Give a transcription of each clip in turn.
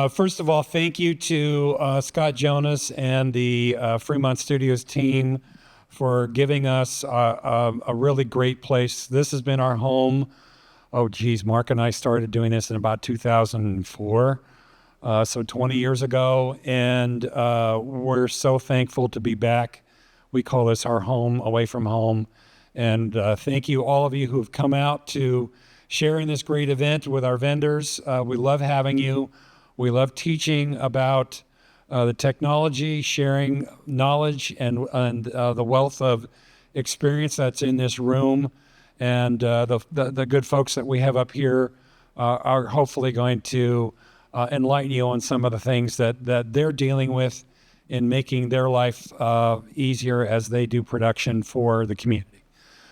First of all, thank you to Scott Jonas and the Fremont Studios team for giving us a really great place. This has been our home. Oh, geez, Mark and I started doing this in about 2004, so 20 years ago, and we're so thankful to be back. We call this our home, away from home, and thank you, all of you who have come out to sharing this great event with our vendors. We love having you. We love teaching about the technology, sharing knowledge, and the wealth of experience that's in this room. And the good folks that we have up here are hopefully going to enlighten you on some of the things that they're dealing with in making their life easier as they do production for the community.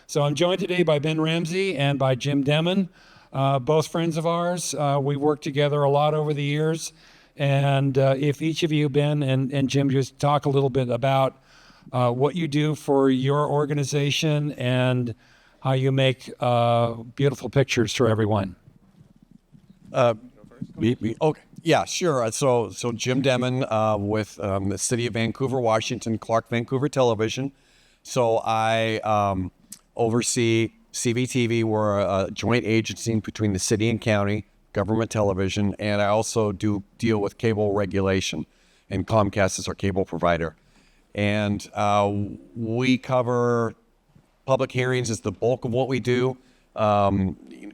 So I'm joined today by Ben Ramsey and by Jim Demon, both friends of ours. We've worked together a lot over the years. And if each of you, Ben and Jim, just talk a little bit about what you do for your organization and how you make beautiful pictures for everyone. Okay. Yeah, sure. So Jim Demon with the City of Vancouver, Washington, Clark Vancouver Television. So I oversee CVTV. We're a joint agency between the city and county government television, and I also do deal with cable regulation, and Comcast is our cable provider. And we cover public hearings is the bulk of what we do.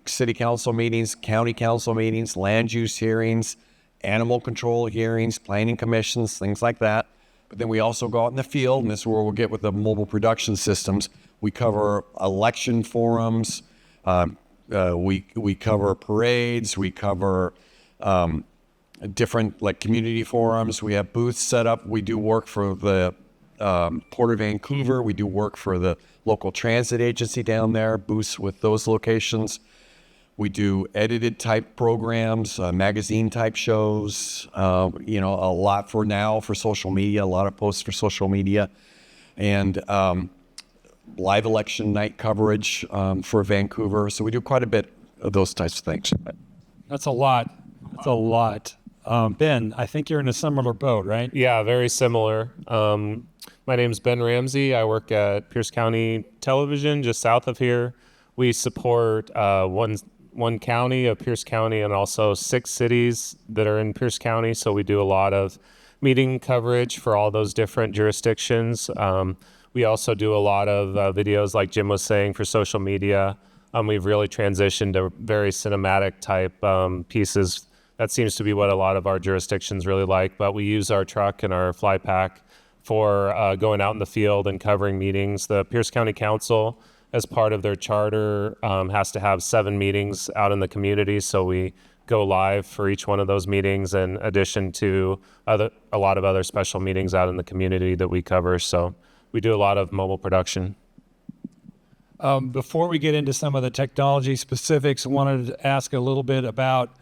City council meetings, county council meetings, land use hearings, animal control hearings, planning commissions, things like that. But then we also go out in the field, and this is where we'll get with the mobile production systems. We cover election forums. We cover parades. We cover different like community forums. We have booths set up. We do work for the Port of Vancouver. We do work for the local transit agency down there, booths with those locations. We do edited type programs, magazine type shows, a lot for social media, a lot of posts for social media, and live election night coverage for Vancouver. So we do quite a bit of those types of things. That's a lot. Ben, I think you're in a similar boat, right? Yeah, very similar. My name's Ben Ramsey. I work at Pierce County Television, just south of here. We support one county of Pierce County and also 6 cities that are in Pierce County. So we do a lot of meeting coverage for all those different jurisdictions. We also do a lot of videos, like Jim was saying, for social media. We've really transitioned to very cinematic type pieces. That seems to be what a lot of our jurisdictions really like, but we use our truck and our fly pack for going out in the field and covering meetings. The Pierce County Council, as part of their charter, has to have 7 meetings out in the community, so we go live for each one of those meetings, in addition to a lot of other special meetings out in the community that we cover. So we do a lot of mobile production. Before we get into some of the technology specifics, I wanted to ask a little bit about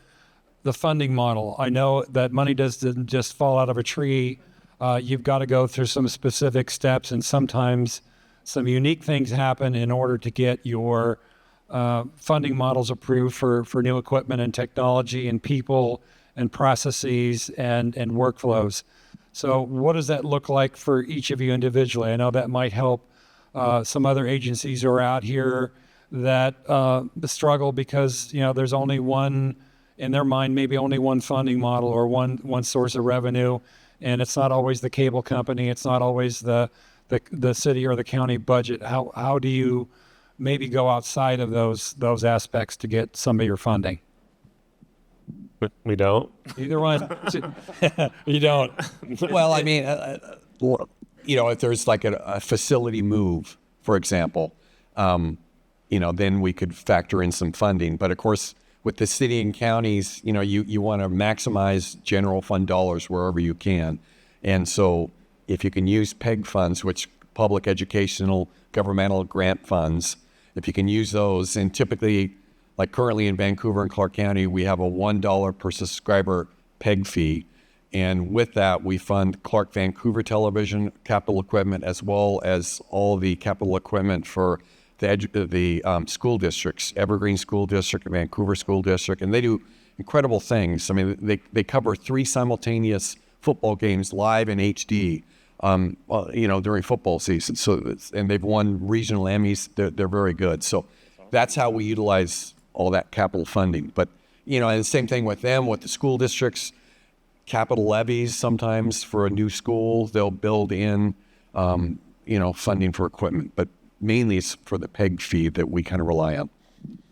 the funding model. I know that money doesn't just fall out of a tree. You've got to go through some specific steps, and sometimes some unique things happen in order to get your funding models approved for new equipment and technology and people and processes and workflows. So what does that look like for each of you individually? I know that might help some other agencies who are out here that struggle because there's only one, in their mind, maybe only one funding model or one source of revenue, and it's not always the cable company. It's not always the city or the county budget. How do you maybe go outside of those aspects to get some of your funding? We don't. Either one. You don't. Well, I mean, if there's like a facility move, for example, then we could factor in some funding. But of course, with the city and counties, you want to maximize general fund dollars wherever you can. And so if you can use PEG funds, which public educational governmental grant funds, if you can use those, and typically, like currently in Vancouver and Clark County, we have a $1 per subscriber PEG fee. And with that, we fund Clark Vancouver Television capital equipment, as well as all the capital equipment for the school districts, Evergreen School District, Vancouver School District, and they do incredible things. I mean, they cover 3 simultaneous football games live in HD, during football season. So, and they've won regional Emmys. They're very good. So that's how we utilize all that capital funding. But, and the same thing with them, with the school districts, capital levies sometimes for a new school, they'll build in, funding for equipment. But mainly it's for the PEG fee that we kind of rely on.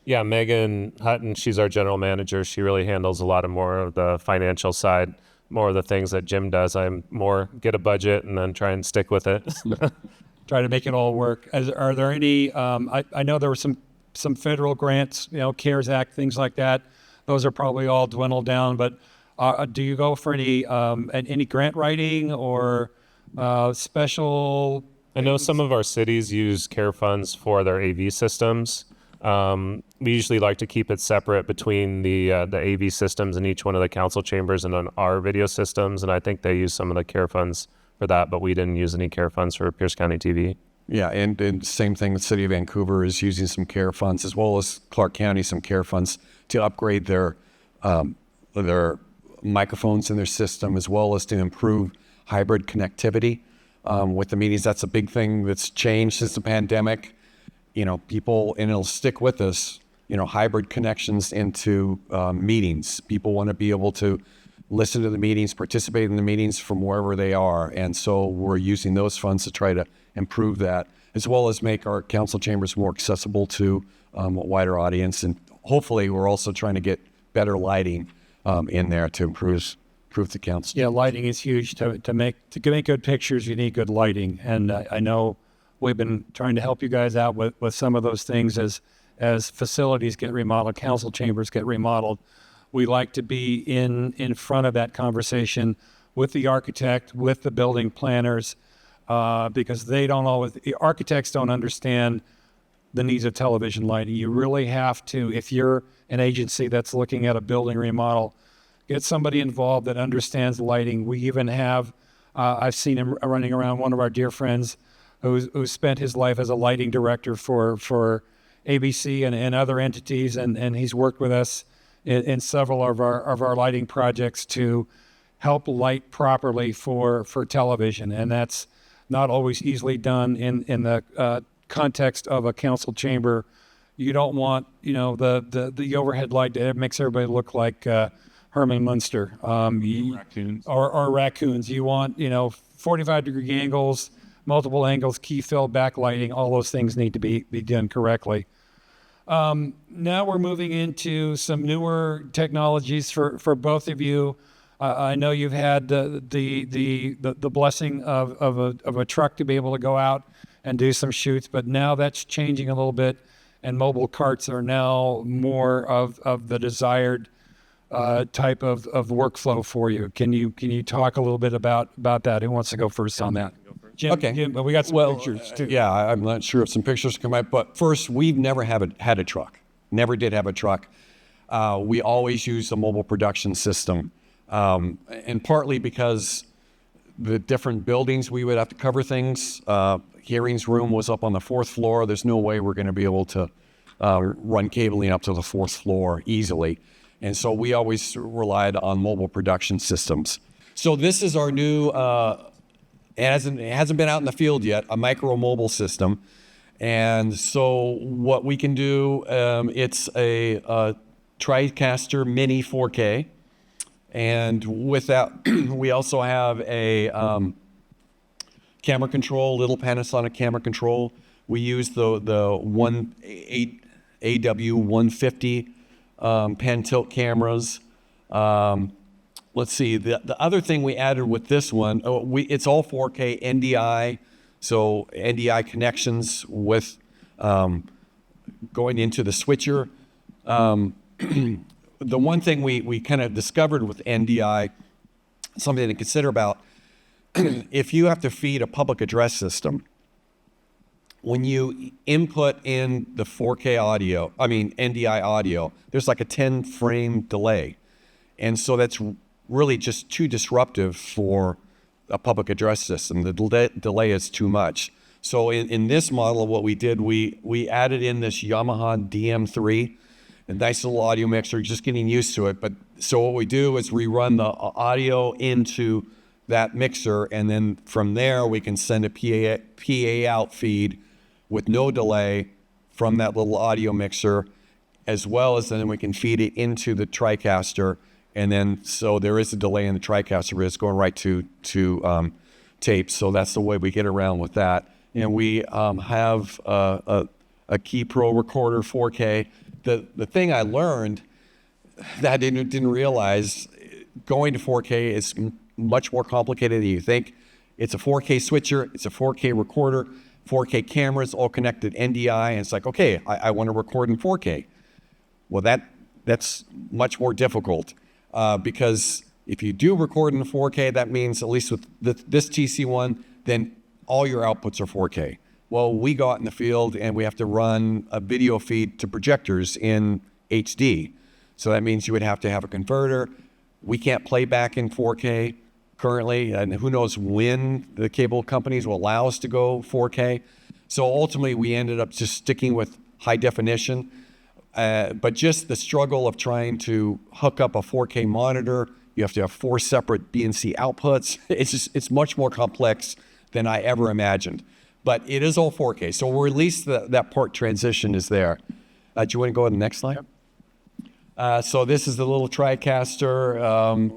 Yeah, Megan Hutton, she's our general manager. She really handles a lot of more of the financial side, more of the things that Jim does. I'm more get a budget and then try and stick with it. Try to make it all work. Are there any? I know there were some federal grants, CARES Act, things like that. Those are probably all dwindled down. But do you go for any grant writing or special? I know some of our cities use care funds for their AV systems. We usually like to keep it separate between the AV systems in each one of the council chambers and on our video systems. And I think they use some of the care funds for that, but we didn't use any care funds for Pierce County TV. Yeah, and same thing, the city of Vancouver is using some care funds, as well as Clark County, some care funds to upgrade their microphones in their system, as well as to improve hybrid connectivity with the meetings. That's a big thing that's changed since the pandemic. People, and it'll stick with us, hybrid connections into meetings. People want to be able to listen to the meetings, participate in the meetings from wherever they are. And so we're using those funds to try to improve that, as well as make our council chambers more accessible to a wider audience. And hopefully we're also trying to get better lighting in there to improve the council. Yeah, lighting is huge. To make good pictures, you need good lighting. And I know we've been trying to help you guys out with some of those things as facilities get remodeled, council chambers get remodeled. We like to be in front of that conversation with the architect, with the building planners, because the architects don't understand the needs of television lighting. You really have to, if you're an agency that's looking at a building remodel, get somebody involved that understands lighting. We even have, I've seen him running around, one of our dear friends who spent his life as a lighting director for ABC and other entities, and he's worked with us in several of our lighting projects to help light properly for television, and that's not always easily done in the context of a council chamber. You don't want the overhead light that makes everybody look like Herman Munster Raccoons. or raccoons. You want 45-degree angles, multiple angles, key fill, backlighting. All those things need to be done correctly. Now we're moving into some newer technologies for both of you. I know you've had the blessing of a truck to be able to go out and do some shoots, but now that's changing a little bit, and mobile carts are now more of the desired type of workflow for you. Can you talk a little bit about that? Who wants to go first on that? Jim, Okay. Jim, but we got some pictures too. Yeah, I'm not sure if some pictures come out, but first, we've never had a truck. Never did have a truck. We always used a mobile production system, and partly because the different buildings we would have to cover things. Hearings room was up on the 4th floor. There's no way we're going to be able to run cabling up to the 4th floor easily, and so we always relied on mobile production systems. So this is our new. It hasn't been out in the field yet, a micro mobile system. And so what we can do, it's a TriCaster Mini 4K. And with that, we also have a camera control, little Panasonic camera control. We use the AW150 pan tilt cameras. Let's see, the other thing we added with this one, it's all 4K NDI, so NDI connections with going into the switcher. The one thing we kind of discovered with NDI, something to consider about, if you have to feed a public address system, when you input in the 4K NDI audio, there's like a 10-frame delay. And so that's really just too disruptive for a public address system. The delay is too much. So in this model, what we did, we added in this Yamaha DM3, a nice little audio mixer, just getting used to it. But so what we do is we run the audio into that mixer, and then from there we can send a PA out feed with no delay from that little audio mixer, as well as then we can feed it into the TriCaster, and then so there is a delay in the TriCaster, but it's going right to tape. So that's the way we get around with that. And we have a Key Pro recorder 4K. The thing I learned that I didn't realize, going to 4K is much more complicated than you think. It's a 4K switcher, it's a 4K recorder, 4K cameras, all connected NDI, and it's like, okay, I want to record in 4K. Well, that's much more difficult because if you do record in 4K, that means, at least with this TC1, then all your outputs are 4K. Well, we go out in the field and we have to run a video feed to projectors in HD. So that means you would have to have a converter. We can't play back in 4K currently, and who knows when the cable companies will allow us to go 4K. So ultimately, we ended up just sticking with high definition. But just the struggle of trying to hook up a 4K monitor, you have to have 4 separate BNC outputs. It's much more complex than I ever imagined. But it is all 4K, so we're at least that part transition is there. Do you want to go to the next slide? So this is the little TriCaster.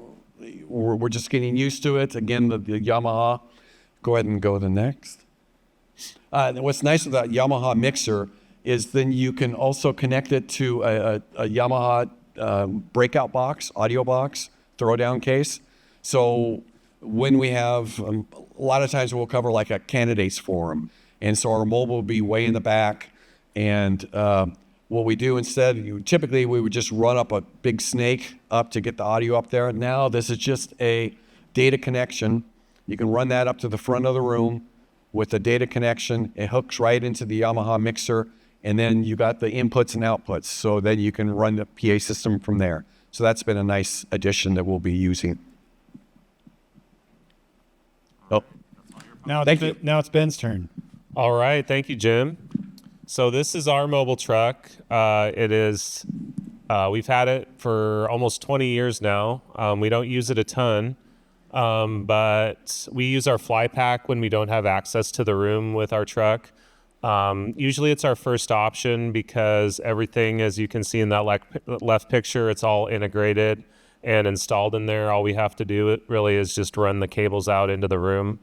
We're just getting used to it. Again, the Yamaha. Go ahead and go to the next. What's nice with that Yamaha mixer is then you can also connect it to a Yamaha breakout box, audio box, throwdown case. So when we have, a lot of times we'll cover like a candidates forum. And so our mobile will be way in the back. And what we do instead, typically we would just run up a big snake up to get the audio up there. Now this is just a data connection. You can run that up to the front of the room with the data connection. It hooks right into the Yamaha mixer. And then you got the inputs and outputs. So then you can run the PA system from there. So that's been a nice addition that we'll be using. Oh, Now Thank you. Now it's Ben's turn. All right, thank you, Jim. So this is our mobile truck. It is, we've had it for almost 20 years now. We don't use it a ton, but we use our fly pack when we don't have access to the room with our truck. Usually it's our first option because everything, as you can see in that left picture, it's all integrated and installed in there. All we have to do really is just run the cables out into the room.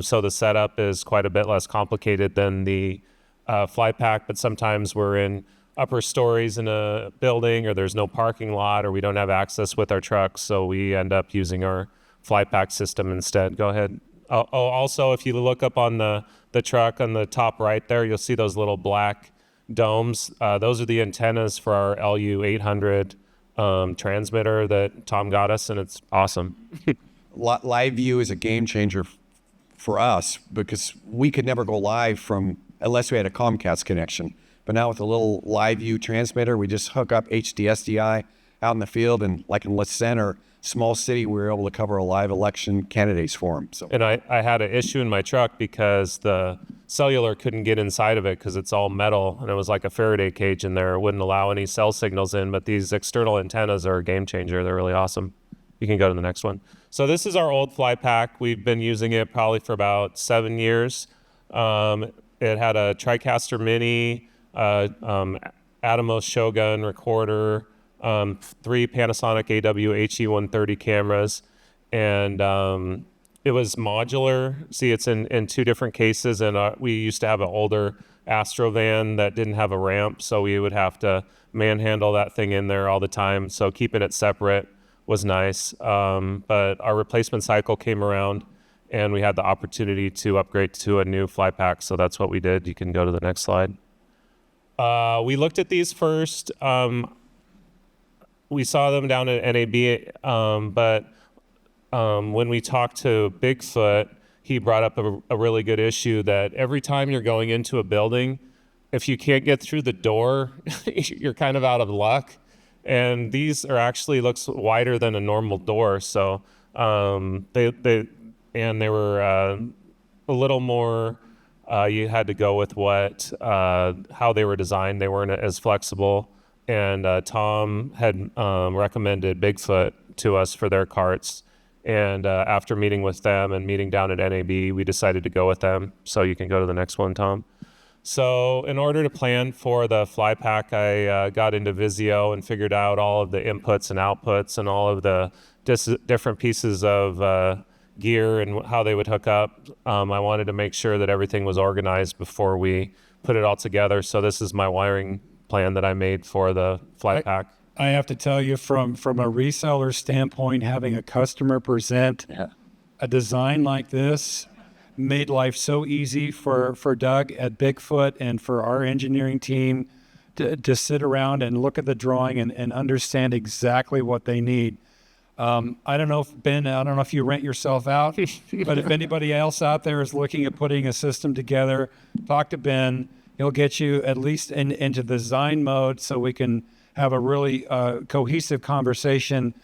So the setup is quite a bit less complicated than the fly pack, but sometimes we're in upper stories in a building, or there's no parking lot, or we don't have access with our trucks, so we end up using our fly pack system instead. Go ahead. Also, if you look up on the truck on the top right there, you'll see those little black domes. Those are the antennas for our LU800 transmitter that Tom got us, and it's awesome. Live view is a game changer for us because we could never go live unless we had a Comcast connection. But now with a little live view transmitter, we just hook up HDSDI out in the field, and like in La Center, small city, we were able to cover a live election candidates forum. So. And I had an issue in my truck because the cellular couldn't get inside of it because it's all metal, and it was like a Faraday cage in there. It wouldn't allow any cell signals in, but these external antennas are a game changer. They're really awesome. You can go to the next one. So this is our old fly pack. We've been using it probably for about 7 years. It had a TriCaster Mini, Atomos Shogun recorder, 3 Panasonic AW-HE130 cameras, and it was modular. See, it's in 2 different cases, and we used to have an older Astro van that didn't have a ramp, so we would have to manhandle that thing in there all the time. So keeping it separate was nice, but our replacement cycle came around, and we had the opportunity to upgrade to a new fly pack, so that's what we did. You can go to the next slide. We looked at these first. We saw them down at NAB, but when we talked to Bigfoot, he brought up a really good issue that every time you're going into a building, if you can't get through the door, you're kind of out of luck. And these are actually looks wider than a normal door, so they were a little more. You had to go with how they were designed. They weren't as flexible. and Tom had recommended Bigfoot to us for their carts. And after meeting with them and meeting down at NAB, we decided to go with them. So you can go to the next one, Tom. So in order to plan for the fly pack, I got into Visio and figured out all of the inputs and outputs and all of the different pieces of gear and how they would hook up. I wanted to make sure that everything was organized before we put it all together. So this is my wiring plan that I made for the fly pack. I have to tell you, from a reseller standpoint, having a customer present a design like this made life so easy for Doug at Bigfoot and for our engineering team to sit around and look at the drawing and understand exactly what they need. I don't know if you rent yourself out, but if anybody else out there is looking at putting a system together, talk to Ben. He'll get you at least into design mode so we can have a really cohesive conversation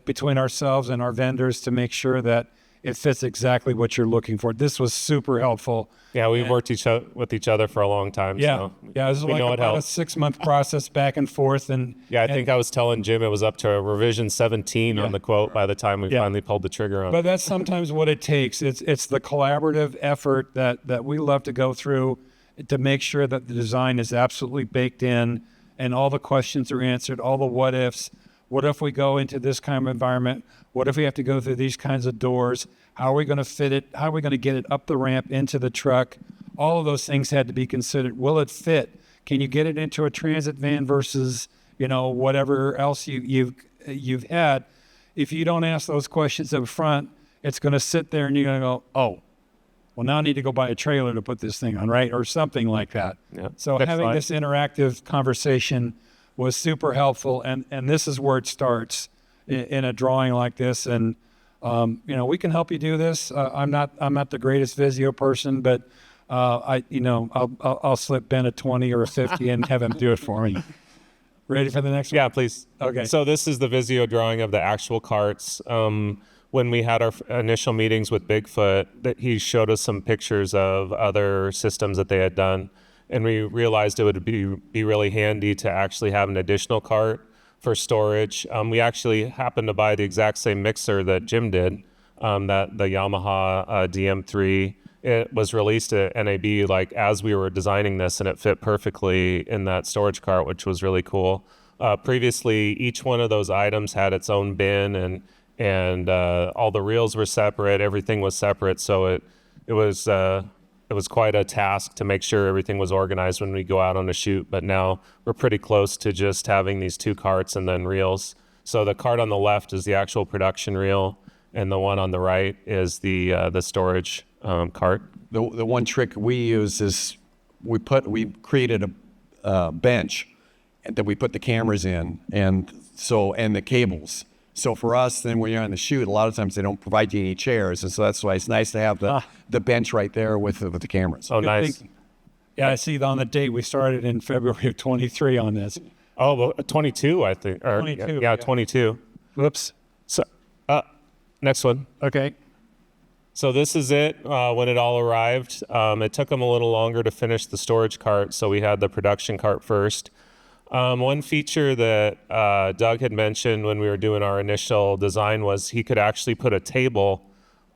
between ourselves and our vendors to make sure that it fits exactly what you're looking for. This was super helpful. Yeah, we've worked with each other for a long time. Yeah, so this is we like know it about a helps. 6-month process back and forth. And Yeah, I think I was telling Jim it was up to revision 17 on the quote by the time we finally pulled the trigger on it. But that's sometimes what it takes. It's the collaborative effort that we love to go through to make sure that the design is absolutely baked in and all the questions are answered, all the what ifs. What if we go into this kind of environment? What if we have to go through these kinds of doors? How are we going to fit it? How are we going to get it up the ramp into the truck? All of those things had to be considered. Will it fit? Can you get it into a transit van versus, whatever else you've had? If you don't ask those questions up front, it's going to sit there and you're going to go, oh, well, now I need to go buy a trailer to put this thing on, right? Or something like that. Yeah. So Next having slide. this interactive conversation was super helpful. And this is where it starts in a drawing like this. And, we can help you do this. I'm not the greatest Visio person, but I'll slip Ben a 20 or a 50 and have him do it for me. Ready for the next one? Yeah, please. Okay. So this is the Visio drawing of the actual carts. When we had our initial meetings with Bigfoot, that he showed us some pictures of other systems that they had done, and we realized it would be really handy to actually have an additional cart for storage. We actually happened to buy the exact same mixer that Jim did, that the Yamaha DM3. It was released at NAB like as we were designing this, and it fit perfectly in that storage cart, which was really cool. Previously, each one of those items had its own bin, and all the reels were separate. Everything was separate, so it was quite a task to make sure everything was organized when we go out on a shoot. But now we're pretty close to just having these two carts and then reels. So the cart on the left is the actual production reel, and the one on the right is the storage cart. The one trick we use is we created a bench and that we put the cameras in and the cables. So for us, then when you're on the shoot, a lot of times they don't provide you any chairs, and so that's why it's nice to have the bench right there with the cameras. Oh, nice. thinking. Yeah, I see on the date we started in February of 23 on this. Oh, well, 22, I think. Or, 22, Yeah, yeah. 22. Whoops. So, next one. Okay. So this is it when it all arrived. It took them a little longer to finish the storage cart, so we had the production cart first. One feature that Doug had mentioned when we were doing our initial design was he could actually put a table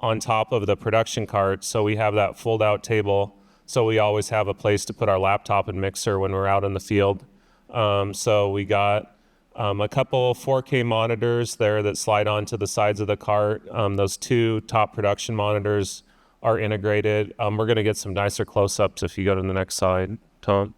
on top of the production cart. So we have that fold out table. So we always have a place to put our laptop and mixer when we're out in the field. So we got a couple 4K monitors there that slide onto the sides of the cart. Those two top production monitors are integrated. We're going to get some nicer close-ups if you go to the next slide, Tom.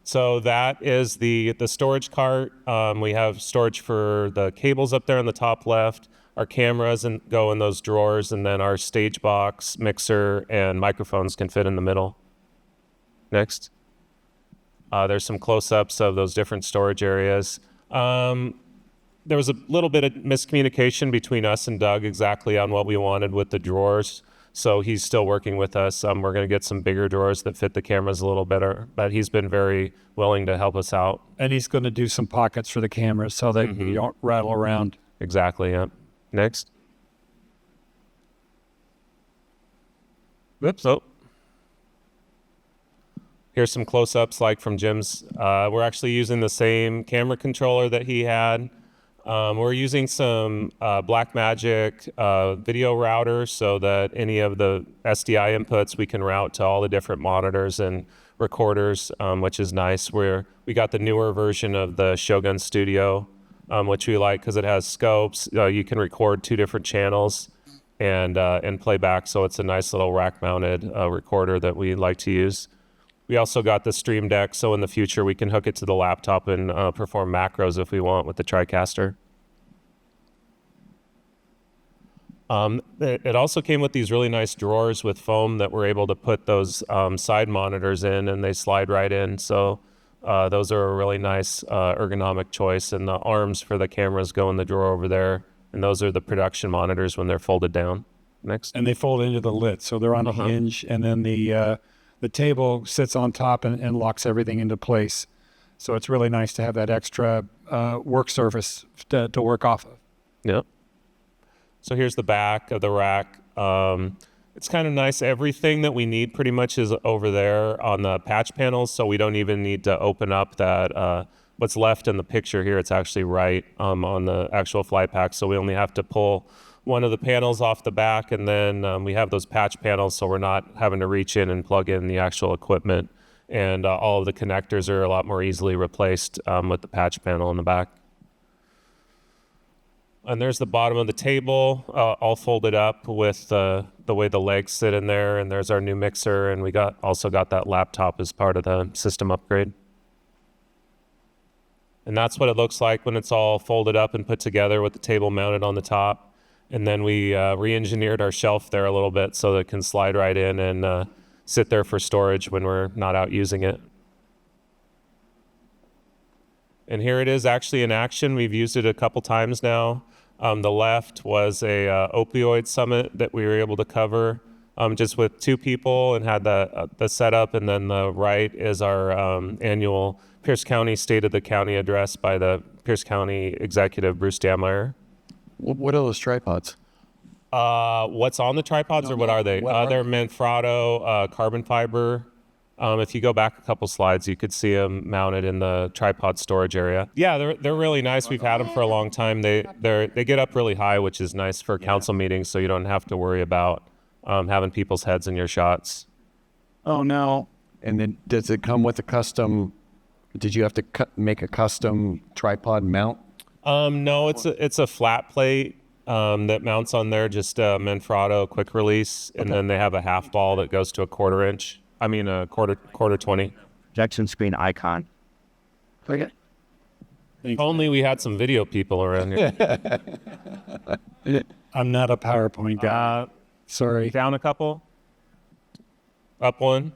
So that is the storage cart. We have storage for the cables up there on the top left. Our cameras go in those drawers, and then our stage box, mixer, and microphones can fit in the middle. Next. There's some close-ups of those different storage areas. There was a little bit of miscommunication between us and Doug exactly on what we wanted with the drawers. So he's still working with us. We're going to get some bigger drawers that fit the cameras a little better, but he's been very willing to help us out. And he's going to do some pockets for the cameras so that you don't rattle around. Exactly, yeah. Next. Whoops. So Here's some close-ups like from Jim's. We're actually using the same camera controller that he had. We're using some Blackmagic video routers so that any of the SDI inputs we can route to all the different monitors and recorders, which is nice. We got the newer version of the Shogun Studio, which we like because it has scopes. You can record 2 different channels and play back, so it's a nice little rack-mounted recorder that we like to use. We also got the Stream Deck, so in the future we can hook it to the laptop and perform macros if we want with the TriCaster. It also came with these really nice drawers with foam that we're able to put those side monitors in, and they slide right in. So those are a really nice ergonomic choice, and the arms for the cameras go in the drawer over there, and those are the production monitors when they're folded down. Next. And they fold into the lid, so they're on a hinge, and then the table sits on top and locks everything into place. So it's really nice to have that extra work surface to work off of. Yep. So here's the back of the rack. It's kind of nice. Everything that we need pretty much is over there on the patch panels, so we don't even need to open up that what's left in the picture here. It's actually right on the actual fly pack, so we only have to pull one of the panels off the back, and then we have those patch panels, so we're not having to reach in and plug in the actual equipment. And all of the connectors are a lot more easily replaced with the patch panel in the back. And there's the bottom of the table, all folded up with the way the legs sit in there. And there's our new mixer, and we also got that laptop as part of the system upgrade. And that's what it looks like when it's all folded up and put together with the table mounted on the top. And then we re-engineered our shelf there a little bit so that it can slide right in and sit there for storage when we're not out using it. And here it is actually in action. We've used it a couple times now. The left was a opioid summit that we were able to cover just with 2 people and had the setup. And then the right is our annual Pierce County State of the County address by the Pierce County Executive Bruce Dammeier. What are those tripods? What's on the tripods, or what are they? They're Manfrotto carbon fiber. If you go back a couple slides, you could see them mounted in the tripod storage area. Yeah, they're really nice. We've had them for a long time. They get up really high, which is nice for council meetings, so you don't have to worry about having people's heads in your shots. Oh, no. And then does it come with a custom? Did you have to make a custom tripod mount? No, it's a flat plate that mounts on there, just a Manfrotto quick release, and then they have a half ball that goes to a quarter 20. Projection screen icon. Okay. If only we had some video people around here. I'm not a PowerPoint guy. Sorry. Down a couple. Up one.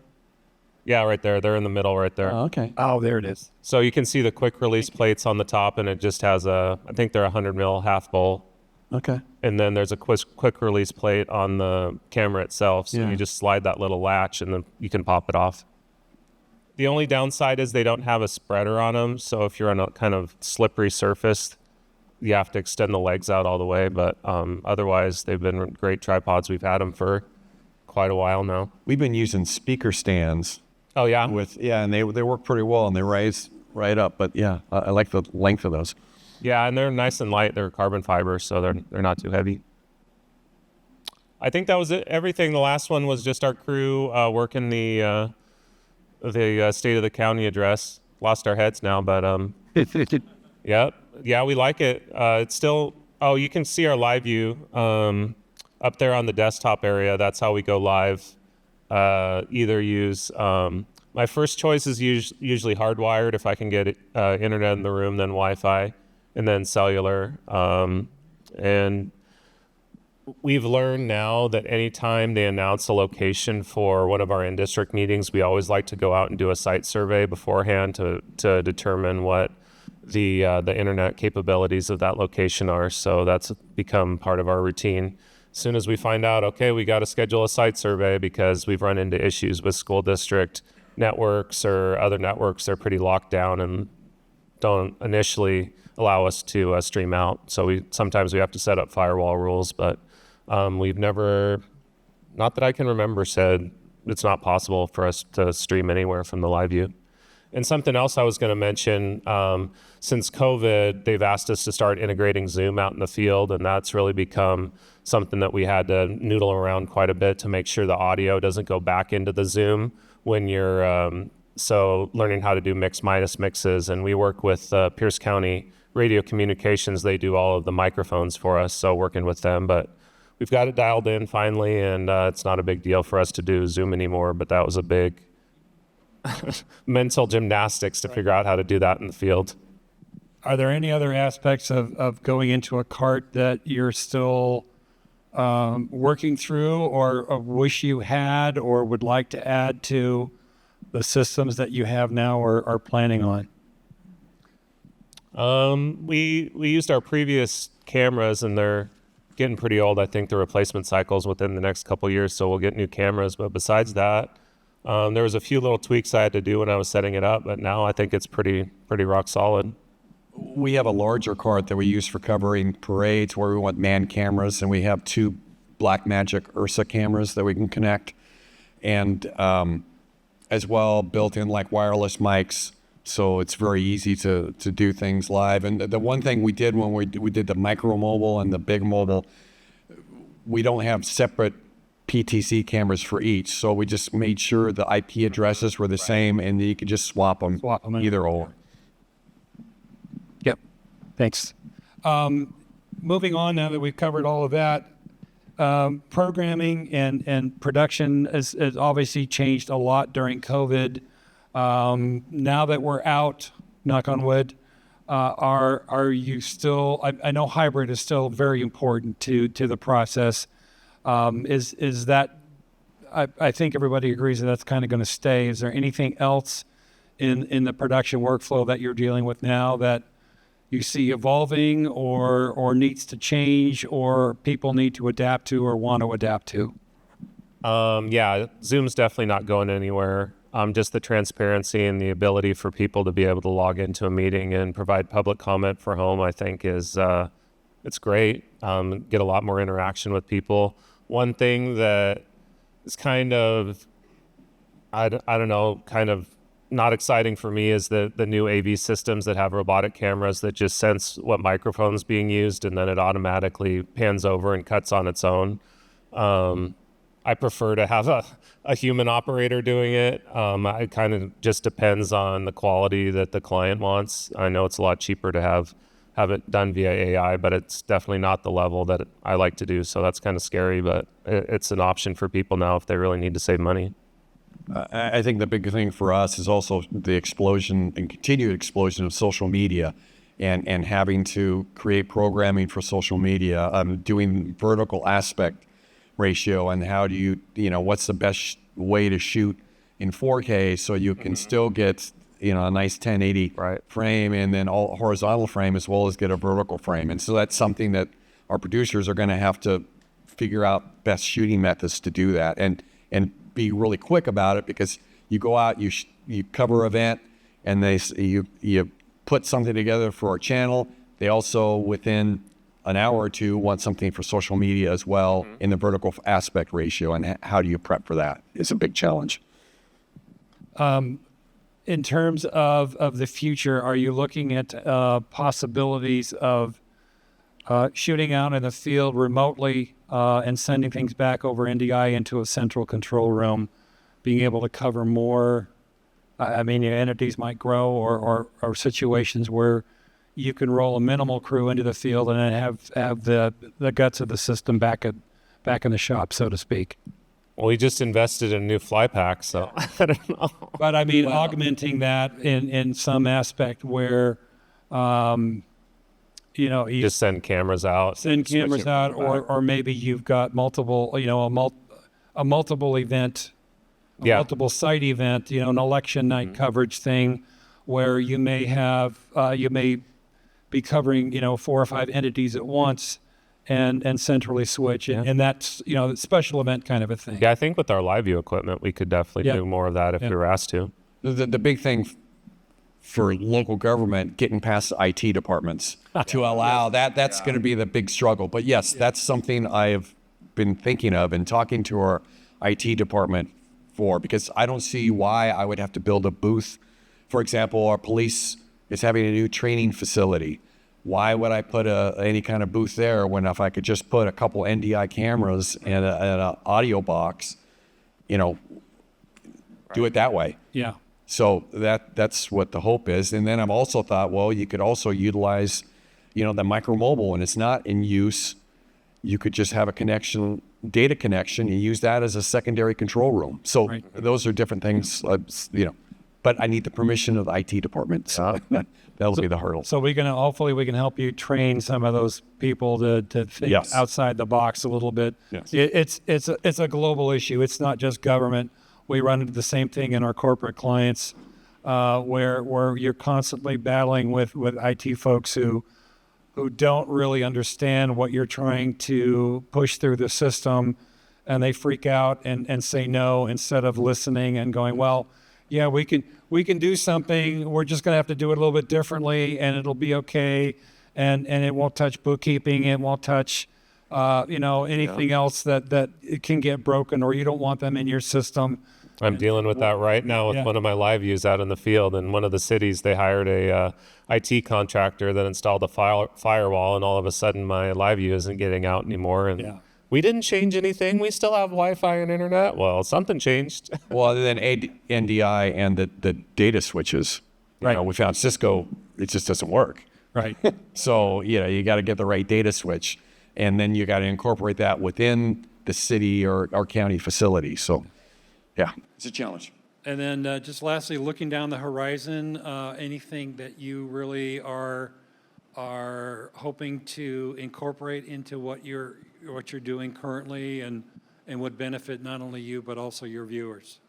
Yeah, right there. They're in the middle right there. Oh, okay. Oh, there it is. So you can see the quick release plates on the top, and it just has I think they're 100 mil half bowl. Okay. And then there's a quick release plate on the camera itself. So you just slide that little latch and then you can pop it off. The only downside is they don't have a spreader on them. So if you're on a kind of slippery surface, you have to extend the legs out all the way. But otherwise, they've been great tripods. We've had them for quite a while now. We've been using speaker stands. Oh, yeah? And they work pretty well, and they raise right up. But yeah, I like the length of those. Yeah, and they're nice and light. They're carbon fiber, so they're not too heavy. I think that was it. Everything. The last one was just our crew working the State of the County address. Lost our heads now, but yeah, we like it. It's still. Oh, you can see our live view up there on the desktop area. That's how we go live. Either use. My first choice is usually hardwired if I can get internet in the room, then Wi-Fi. And then cellular. And we've learned now that anytime they announce a location for one of our in-district meetings, we always like to go out and do a site survey beforehand to determine what the internet capabilities of that location are. So that's become part of our routine. As soon as we find out, okay, we got to schedule a site survey because we've run into issues with school district networks or other networks. They're pretty locked down and don't initially allow us to stream out. So sometimes we have to set up firewall rules, but we've never, not that I can remember, said it's not possible for us to stream anywhere from the live view. And something else I was going to mention, since COVID, they've asked us to start integrating Zoom out in the field, and that's really become something that we had to noodle around quite a bit to make sure the audio doesn't go back into the Zoom when you're, so learning how to do mix minus mixes. And we work with Pierce County Radio Communications. They do all of the microphones for us, so working with them. But we've got it dialed in finally, and it's not a big deal for us to do Zoom anymore, but that was a big mental gymnastics to figure out how to do that in the field. Are there any other aspects of going into a cart that you're still working through or wish you had or would like to add to the systems that you have now or are planning on? We used our previous cameras, and they're getting pretty old. I think the replacement cycles within the next couple of years, so we'll get new cameras. But besides that, there was a few little tweaks I had to do when I was setting it up, but now I think it's pretty rock solid. We have a larger cart that we use for covering parades where we want manned cameras, and we have 2 Blackmagic Ursa cameras that we can connect, and as well built in like wireless mics, so it's very easy to do things live. And the one thing we did when we did the micro mobile and the big mobile, we don't have separate PTC cameras for each, so we just made sure the IP addresses were the same, and you could just swap them either or. Yep. Thanks. Moving on, now that we've covered all of that, programming and production has obviously changed a lot during COVID. Now that we're out, knock on wood, are you still? I know hybrid is still very important to the process. Is that? I think everybody agrees that that's kind of going to stay. Is there anything else in the production workflow that you're dealing with now that you see evolving or needs to change or people need to adapt to or want to adapt to? Yeah, Zoom's definitely not going anywhere. Just the transparency and the ability for people to be able to log into a meeting and provide public comment for home, I think is it's great. Get a lot more interaction with people. One thing that is kind of, I don't know, kind of not exciting for me is the new AV systems that have robotic cameras that just sense what microphone's being used, and then it automatically pans over and cuts on its own. I prefer to have a human operator doing it. It kind of just depends on the quality that the client wants. I know it's a lot cheaper to have it done via AI, but it's definitely not the level that I like to do. So that's kind of scary, but it's an option for people now if they really need to save money. I think the big thing for us is also the explosion and continued explosion of social media and having to create programming for social media, doing vertical aspect ratio, and how do you what's the best way to shoot in 4K so you can still get a nice 1080 frame, and then all horizontal frame as well as get a vertical frame. And so that's something that our producers are going to have to figure out best shooting methods to do that, and be really quick about it, because you go out, you cover an event, and you put something together for our channel. They also within an hour or two want something for social media as well in the vertical aspect ratio, and how do you prep for that? It's a big challenge. In terms of the future, are you looking at possibilities of shooting out in the field remotely and sending things back over NDI into a central control room, being able to cover more? Your entities might grow, or situations where you can roll a minimal crew into the field and then have the guts of the system back in the shop, so to speak. Well, we just invested in a new fly pack, so I don't know. But augmenting that in some aspect where, you just send cameras out. Or maybe you've got multiple, a multiple event, multiple site event, an election night coverage thing, where you may be covering, 4 or 5 entities at once. And centrally switch, and that's special event kind of a thing. Yeah, I think with our live view equipment, we could definitely do more of that if we were asked to. The big thing for local government, getting past the IT departments to allow that's going to be the big struggle. But yes, that's something I have been thinking of and talking to our IT department for, because I don't see why I would have to build a booth. For example, our police is having a new training facility. Why would I put any kind of booth there when if I could just put a couple NDI cameras and an audio box, do it that way. Yeah. So that's what the hope is. And then I've also thought, well, you could also utilize, the micro mobile, and it's not in use. You could just have a connection, data connection, and use that as a secondary control room. So Right. those are different things, but I need the permission of the IT department. So that'll be the hurdle. So hopefully we can help you train some of those people to think Yes. outside the box a little bit. Yes. It's a global issue. It's not just government. We run into the same thing in our corporate clients, where you're constantly battling with IT folks who don't really understand what you're trying to push through the system, and they freak out and say no instead of listening and going, well, yeah, we can do something. We're just going to have to do it a little bit differently, and it'll be okay. And it won't touch bookkeeping. It won't touch, anything else that it can get broken, or you don't want them in your system. I'm dealing with that right now with Yeah. one of my live views out in the field. In one of the cities, they hired a IT contractor that installed a firewall, and all of a sudden my live view isn't getting out anymore. And Yeah. we didn't change anything. We still have Wi-Fi and internet. Well, something changed. Well, then NDI and the data switches. Right. We found Cisco, it just doesn't work. Right. So, you got to get the right data switch, and then you got to incorporate that within the city or county facility. So, yeah, it's a challenge. And then just lastly, looking down the horizon, anything that you really are hoping to incorporate into what you're doing currently and would benefit not only you but also your viewers?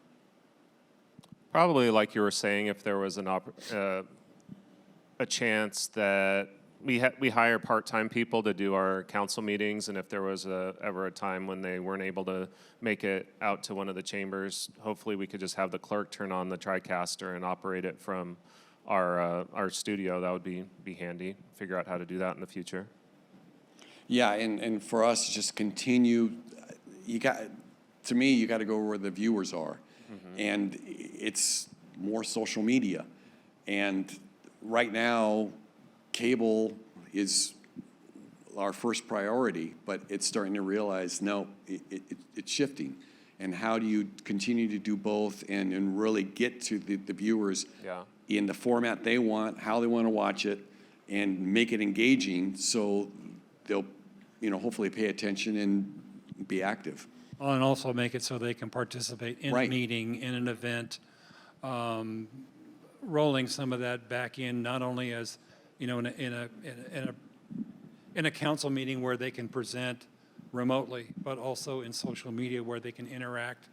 Probably like you were saying, if there was a chance that we hire part-time people to do our council meetings, and if there was ever a time when they weren't able to make it out to one of the chambers, hopefully we could just have the clerk turn on the TriCaster and operate it from our studio. That would be handy. Figure out how to do that in the future. Yeah, and for us, just continue. You got to go where the viewers are, and it's more social media. And right now, cable is our first priority, but it's starting to realize, no, it's shifting. And how do you continue to do both and really get to the viewers in the format they want, how they want to watch it, and make it engaging so they'll, hopefully pay attention and be active. Oh, and also make it so they can participate in a Right. meeting, in an event, rolling some of that back in, not only as, in a council meeting where they can present remotely, but also in social media where they can interact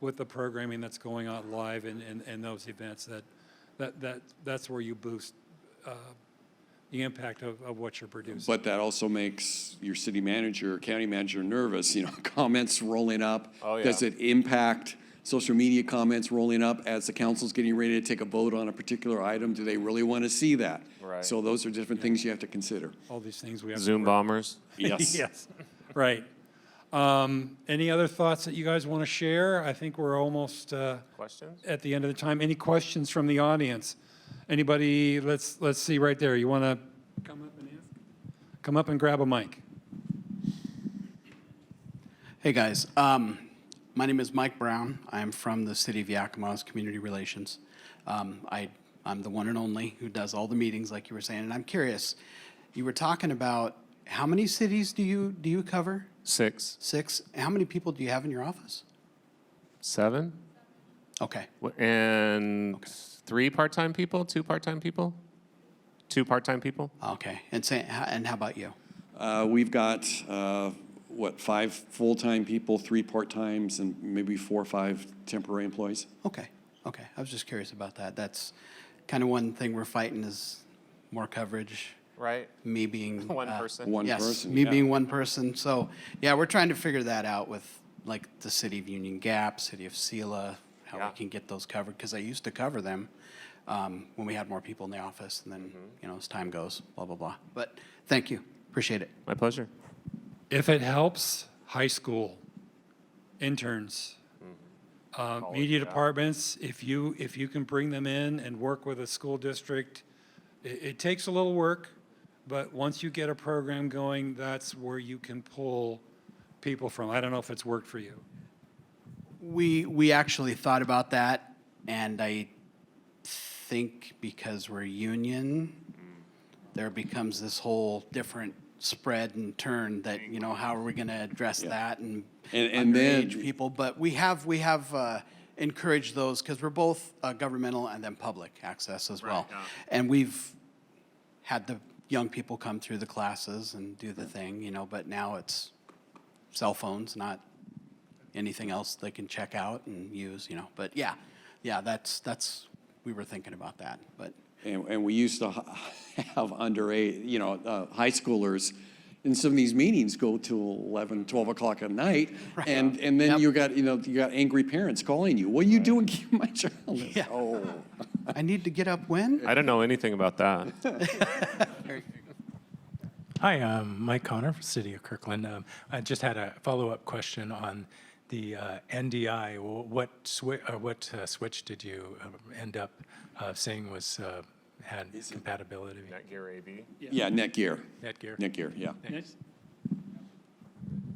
with the programming that's going on live in those events. That's where you boost the impact of what you're producing. But that also makes your city manager, county manager nervous, comments rolling up. Oh, yeah. Does it impact social media comments rolling up as the council's getting ready to take a vote on a particular item? Do they really want to see that? Right. So those are different things you have to consider. All these things we have. to Zoom work- bombers. Yes. Yes, right. Any other thoughts that you guys want to share? I think we're almost Questions? at the end of the time. Any questions from the audience? Anybody? Let's see right there. You want to come up and ask? Come up and grab a mic. Hey, guys. My name is Mike Brown. I'm from the city of Yakima's Community Relations. I'm the one and only who does all the meetings, like you were saying. And I'm curious, you were talking about how many cities do you cover? 6, 6. How many people do you have in your office? 7, Okay. and 3 part-time people, 2 part-time people, 2 part-time people. Okay. And how about you? We've got, 5 full-time people, 3 part-times, and maybe 4 or 5 temporary employees? Okay. Okay. I was just curious about that. That's kind of one thing we're fighting is more coverage. Right. Me being One person. One yes, person, me yeah. being one person. So yeah, we're trying to figure that out with like the city of Union Gap, city of Sela, how Yeah. we can get those covered because I used to cover them when we had more people in the office, and then as time goes, blah blah blah. But thank you, appreciate it. My pleasure. If it helps, high school interns, Media departments, if you can bring them in and work with a school district, it takes a little work, but once you get a program going, that's where you can pull people from. I don't know if it's worked for you. We actually thought about that, and I think because we're union, there becomes this whole different spread and turn that, you know, how are we going to address that and And then- underage people? But we have encouraged those because we're both governmental and then public access as well. And we've had the young people come through the classes and do the thing, you know, but now it's cell phones, not anything else they can check out and use, you know. But yeah, that's we were thinking about that, but. And we used to have high schoolers in some of these meetings go till 11, 12 o'clock at night. Right. And then Yep. you got angry parents calling you. What are you doing keeping my child? Yeah. Oh. I need to get up when? I don't know anything about that. Hi, I'm Mike Connor, City of Kirkland. I just had a follow-up question on the NDI. What switch did you end up saying was had compatibility? Netgear AV. Yeah, Netgear. Netgear. Netgear, yeah.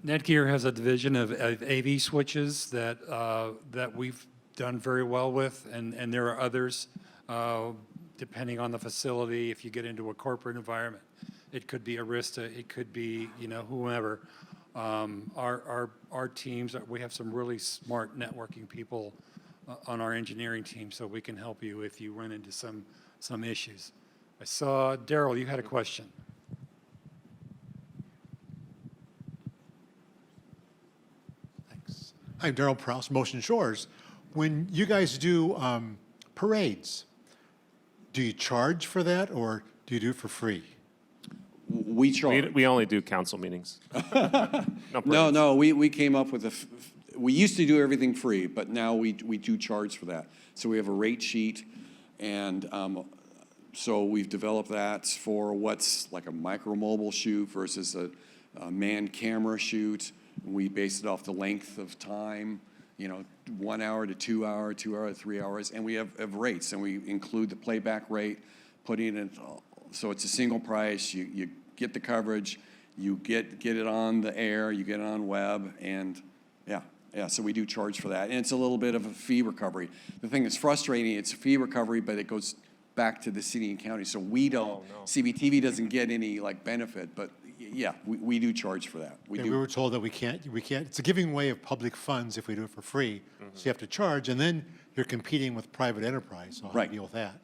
Netgear has a division of AV switches that we've done very well with, and there are others, depending on the facility. If you get into a corporate environment, it could be Arista, it could be, you know, whomever. Our teams, we have some really smart networking people on our engineering team, so we can help you if you run into some issues. I saw, Daryl, you had a question. Thanks. Hi, Daryl Prouse, Motion Shores. When you guys do parades, do you charge for that or do you do it for free? We charge. We only do council meetings. No, No, we came up with we used to do everything free, but now we do charge for that. So we have a rate sheet, and so we've developed that for what's like a micro mobile shoot versus a manned camera shoot. We base it off the length of time, 1 hour to 2 hour, 2 hour to 3 hours, and we have rates, and we include the playback rate, putting it, so it's a single price. You get the coverage, you get it on the air, you get it on web, and so we do charge for that. And it's a little bit of a fee recovery. The thing that's frustrating, it's a fee recovery, but it goes back to the city and county. So we don't, CBTV doesn't get any benefit, but we do charge for that. We were told that we can't, it's a giving away of public funds if we do it for free. So you have to charge, and then you're competing with private enterprise, so how do you deal with that?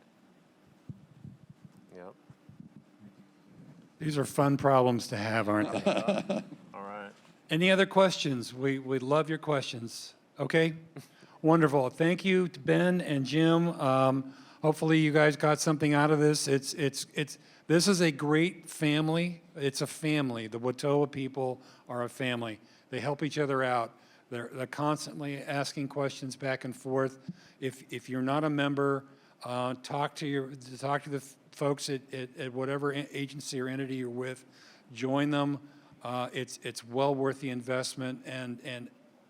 Yep. These are fun problems to have, aren't they? All right. Any other questions? We love your questions. Okay? Wonderful. Thank you to Ben and Jim. Hopefully you guys got something out of this. This is a great family. It's a family. The Watoa people are a family. They help each other out. They're constantly asking questions back and forth. If you're not a member, talk to the folks at whatever agency or entity you're with. Join them. It's well worth the investment, and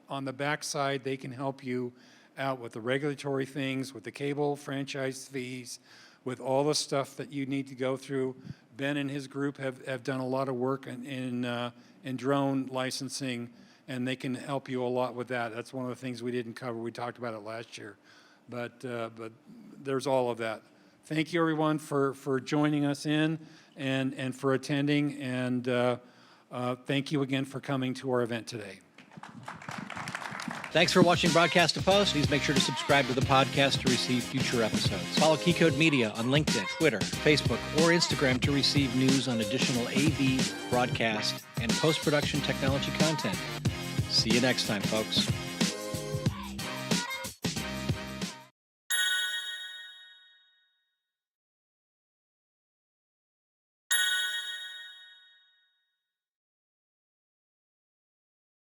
on the backside, they can help you out with the regulatory things, with the cable franchise fees, with all the stuff that you need to go through. Ben and his group have done a lot of work in drone licensing, and they can help you a lot with that. That's one of the things we didn't cover. We talked about it last year, but there's all of that. Thank you, everyone, for joining us in and for attending, and thank you again for coming to our event today. Thanks for watching Broadcast to Post. Please make sure to subscribe to the podcast to receive future episodes. Follow Key Code Media on LinkedIn, Twitter, Facebook, or Instagram to receive news on additional AV, broadcast, and post-production technology content. See you next time, folks.